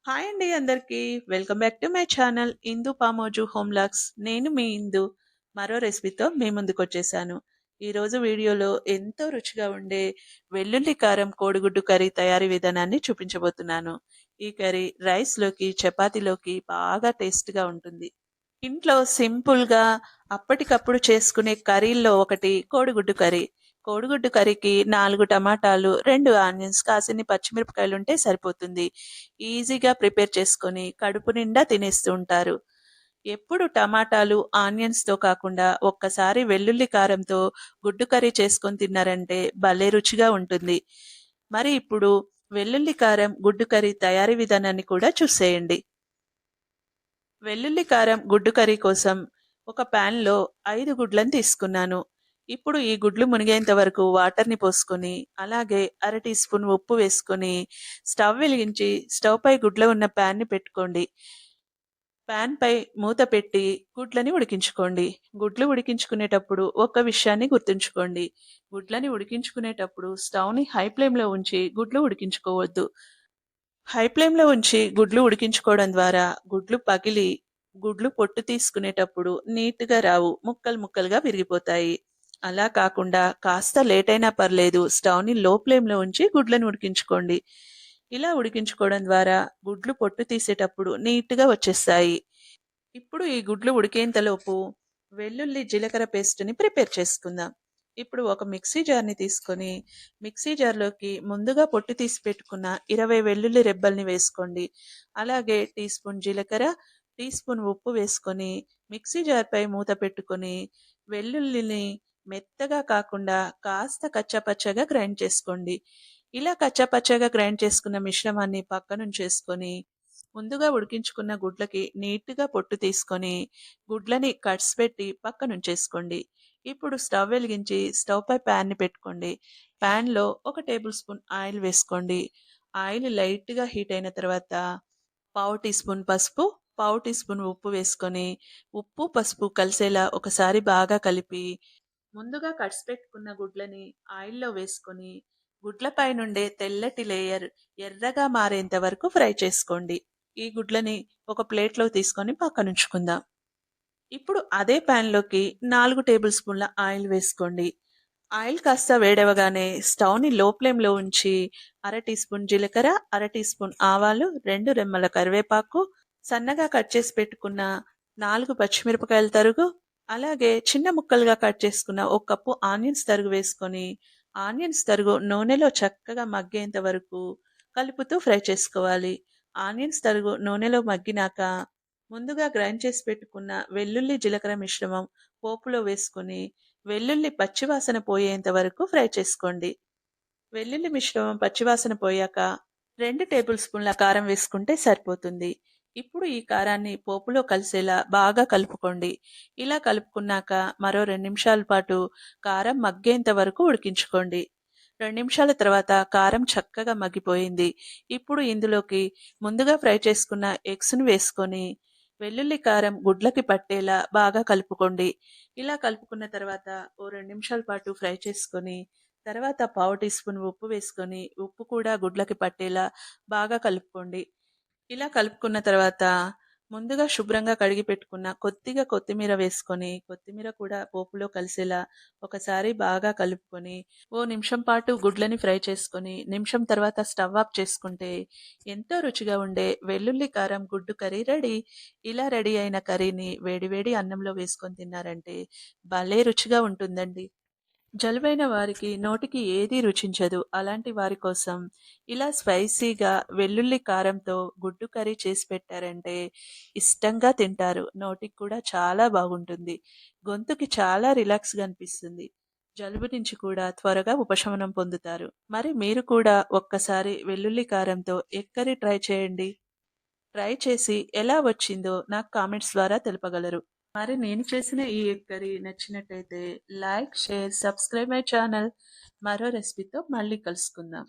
Hi అండి అందరికీ. Welcome back to my channel Indu Pamoju home vlogs. నేను మీ ఇందు మరో రెసిపీతో మీ ముందుకొచ్చేసాను. ఈరోజు వీడియోలో ఎంతో రుచిగా ఉండే వెల్లుల్లి కారం కోడిగుడ్డు కర్రీ తయారీ విధానాన్ని చూపించబోతున్నాను. ఈ కర్రీ రైస్‌లోకి, చపాతీలోకి బాగా టేస్ట్‌గా ఉంటుంది. ఇంట్లో సింపుల్‌గా అప్పటికప్పుడు చేసుకునే కర్రీల్లో ఒకటి కోడిగుడ్డు కర్రీ. కోడిగుడ్డు కర్రీకి 4 టమాటాలు, 2 ఆనియన్స్, కాసిన్ని పచ్చిమిరపకాయలుంటే సరిపోతుంది. ఈజీగా ప్రిపేర్ చేసుకొని కడుపు నిండా తినేస్తూ ఉంటారు. ఎప్పుడు టమాటాలు, ఆనియన్స్‌తో కాకుండా ఒక్కసారి వెల్లుల్లి కారంతో గుడ్డు కర్రీ చేసుకొని తిన్నారంటే భలే రుచిగా ఉంటుంది. మరి ఇప్పుడు వెల్లుల్లి కారం గుడ్డు కర్రీ తయారీ విధానాన్ని కూడా చూసేయండి. వెల్లుల్లి కారం గుడ్డు కర్రీ కోసం ఒక ప్యాన్‌లో 5 గుడ్లను తీసుకున్నాను. ఇప్పుడు ఈ గుడ్లు మునిగేంత వరకు వాటర్‌ని పోసుకొని, అలాగే అర టీ స్పూన్ ఉప్పు వేసుకొని, స్టవ్ వెలిగించి స్టవ్ పై గుడ్లు ఉన్న ప్యాన్‌ని పెట్టుకోండి. ప్యాన్ పై మూత పెట్టి గుడ్లని ఉడికించుకోండి. గుడ్లు ఉడికించుకునేటప్పుడు ఒక్క విషయాన్ని గుర్తుంచుకోండి. గుడ్లని ఉడికించుకునేటప్పుడు స్టవ్‌ని హై ఫ్లేమ్‌లో ఉంచి గుడ్లు ఉడికించుకోవద్దు. హై ఫ్లేమ్‌లో ఉంచి గుడ్లు ఉడికించుకోవడం ద్వారా గుడ్లు పగిలి, గుడ్లు పొట్టు తీసుకునేటప్పుడు నీట్‌గా రావు. ముక్కలు ముక్కలుగా విరిగిపోతాయి. అలా కాకుండా కాస్త లేట్ అయినా పర్లేదు స్టవ్‌ని లో ఫ్లేమ్‌లో ఉంచి గుడ్లను ఉడికించుకోండి. ఇలా ఉడికించుకోవడం ద్వారా గుడ్లు పొట్టు తీసేటప్పుడు నీట్‌గా వచ్చేస్తాయి. ఇప్పుడు ఈ గుడ్లు ఉడికేంతలోపు వెల్లుల్లి, జీలకర్ర పేస్ట్‌ని ప్రిపేర్ చేసుకుందాం. ఇప్పుడు ఒక మిక్సీ జార్‌ని తీసుకొని, మిక్సీ జార్‌లోకి ముందుగా పొట్టు తీసి పెట్టుకున్న 20 వెల్లుల్లి రెబ్బల్ని వేసుకోండి. అలాగే టీ స్పూన్ జీలకర్ర, టీ స్పూన్ ఉప్పు వేసుకొని, మిక్సీ జార్‌పై మూత పెట్టుకొని, వెల్లుల్లిని మెత్తగా కాకుండా కాస్త కచ్చాపచ్చాగా గ్రైండ్ చేసుకోండి. ఇలా కచ్చాపచ్చాగా గ్రైండ్ చేసుకున్న మిశ్రమాన్ని పక్కనుంచేసుకొని, ముందుగా ఉడికించుకున్న గుడ్లకి నీట్‌గా పొట్టు తీసుకొని, గుడ్లని కట్స్ పెట్టి పక్కనుంచేసుకోండి. ఇప్పుడు స్టవ్ వెలిగించి స్టవ్ పై ప్యాన్‌ని పెట్టుకోండి. ప్యాన్‌లో ఒక టేబుల్ స్పూన్ ఆయిల్ వేసుకోండి. ఆయిల్ లైట్‌గా హీట్ అయిన తర్వాత పావు టీ స్పూన్ పసుపు, పావు టీ స్పూన్ ఉప్పు వేసుకొని, ఉప్పు, పసుపు కలిసేలా ఒకసారి బాగా కలిపి, ముందుగా కట్స్ పెట్టుకున్న గుడ్లని ఆయిల్‌లో వేసుకొని, గుడ్లపై నుండే తెల్లటి లేయర్ ఎర్రగా మారేంత వరకు ఫ్రై చేసుకోండి. ఈ గుడ్లని ఒక ప్లేట్‌లో తీసుకొని పక్కనుంచుకుందాం. ఇప్పుడు అదే ప్యాన్‌లోకి 4 టేబుల్ స్పూన్ల ఆయిల్ వేసుకోండి. ఆయిల్ కాస్త వేడవగానే స్టవ్‌ని లో ఫ్లేమ్‌లో ఉంచి అర టీ స్పూన్ జీలకర్ర, అర టీ స్పూన్ ఆవాలు, 2 రెమ్మల కరివేపాకు, సన్నగా కట్ చేసి పెట్టుకున్న 4 పచ్చిమిరపకాయల తరుగు, అలాగే చిన్న ముక్కలుగా కట్ చేసుకున్న ఒక కప్పు ఆనియన్స్ తరుగు వేసుకొని, ఆనియన్స్ తరుగు నూనెలో చక్కగా మగ్గేంత వరకు కలుపుతూ ఫ్రై చేసుకోవాలి. ఆనియన్స్ తరుగు నూనెలో మగ్గినాక ముందుగా గ్రైండ్ చేసి పెట్టుకున్న వెల్లుల్లి, జీలకర్ర మిశ్రమం పోపులో వేసుకొని, వెల్లుల్లి పచ్చివాసన పోయేంత వరకు ఫ్రై చేసుకోండి. వెల్లుల్లి మిశ్రమం పచ్చివాసన పోయాక 2 టేబుల్ స్పూన్ల కారం వేసుకుంటే సరిపోతుంది. ఇప్పుడు ఈ కారాన్ని పోపులో కలిసేలా బాగా కలుపుకోండి. ఇలా కలుపుకున్నాక మరో 2 నిమిషాల పాటు కారం మగ్గేంత వరకు ఉడికించుకోండి. 2 నిమిషాల తర్వాత కారం చక్కగా మగ్గిపోయింది. ఇప్పుడు ఇందులోకి ముందుగా ఫ్రై చేసుకున్న ఎగ్స్‌ను వేసుకొని, వెల్లుల్లి కారం గుడ్లకి పట్టేలా బాగా కలుపుకోండి. ఇలా కలుపుకున్న తర్వాత ఓ 2 నిమిషాల పాటు ఫ్రై చేసుకొని, తర్వాత పావు టీ స్పూన్ ఉప్పు వేసుకొని, ఉప్పు కూడా గుడ్లకి పట్టేలా బాగా కలుపుకోండి. ఇలా కలుపుకున్న తర్వాత ముందుగా శుభ్రంగా కడిగి పెట్టుకున్న కొద్దిగా కొత్తిమీర వేసుకొని, కొత్తిమీర కూడా పోపులో కలిసేలా ఒకసారి బాగా కలుపుకొని, ఓ నిమిషం పాటు గుడ్లని ఫ్రై చేసుకొని, నిమిషం తర్వాత స్టవ్ ఆఫ్ చేసుకుంటే ఎంతో రుచిగా ఉండే వెల్లుల్లి కారం గుడ్డు కర్రీ రెడీ. ఇలా రెడీ అయిన కర్రీని వేడి వేడి అన్నంలో వేసుకొని తిన్నారంటే భలే రుచిగా ఉంటుందండి. జలుబైన వారికి నోటికి ఏదీ రుచించదు. అలాంటి వారి కోసం ఇలా స్పైసీగా వెల్లుల్లి కారంతో గుడ్డు కర్రీ చేసి పెట్టారంటే ఇష్టంగా తింటారు. నోటికి కూడా చాలా బాగుంటుంది. గొంతుకి చాలా రిలాక్స్‌గా అనిపిస్తుంది. జలుబు నుంచి కూడా త్వరగా ఉపశమనం పొందుతారు. మరి మీరు కూడా ఒక్కసారి వెల్లుల్లి కారంతో ఎగ్ కర్రీ ట్రై చేయండి. ట్రై చేసి ఎలా వచ్చిందో నాకు కామెంట్స్ ద్వారా తెలపగలరు. మరి నేను చేసిన ఈ ఎగ్ కర్రీ నచ్చినట్టయితే like, share, subscribe my channel. మరో రెసిపీతో మళ్ళీ కలుసుకుందాం.